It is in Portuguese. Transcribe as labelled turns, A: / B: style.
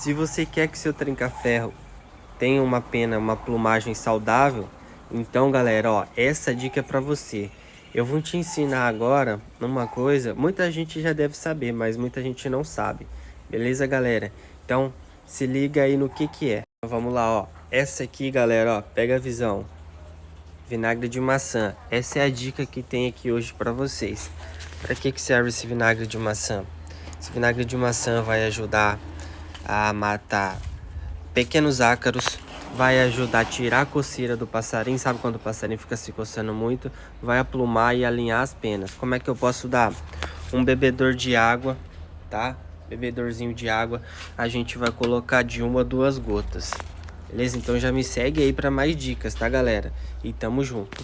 A: Se você quer que seu tranca-ferro tenha uma pena, uma plumagem saudável, então galera, ó, essa dica é para você. Eu vou te ensinar agora uma coisa, muita gente já deve saber, mas muita gente não sabe. Beleza, galera? Então, se liga aí no que é. Vamos lá, ó. Essa aqui, galera, ó, pega a visão. Vinagre de maçã. Essa é a dica que tem aqui hoje para vocês. Para que serve esse vinagre de maçã? Esse vinagre de maçã vai ajudar a matar pequenos ácaros, vai ajudar a tirar a coceira do passarinho. Sabe quando o passarinho fica se coçando muito? Vai aplumar e alinhar as penas. Como é que eu posso dar? Um bebedor de água, tá? Bebedorzinho de água. A gente vai colocar de 1 a 2 gotas. Beleza? Então já me segue aí para mais dicas, tá, galera? E tamo junto.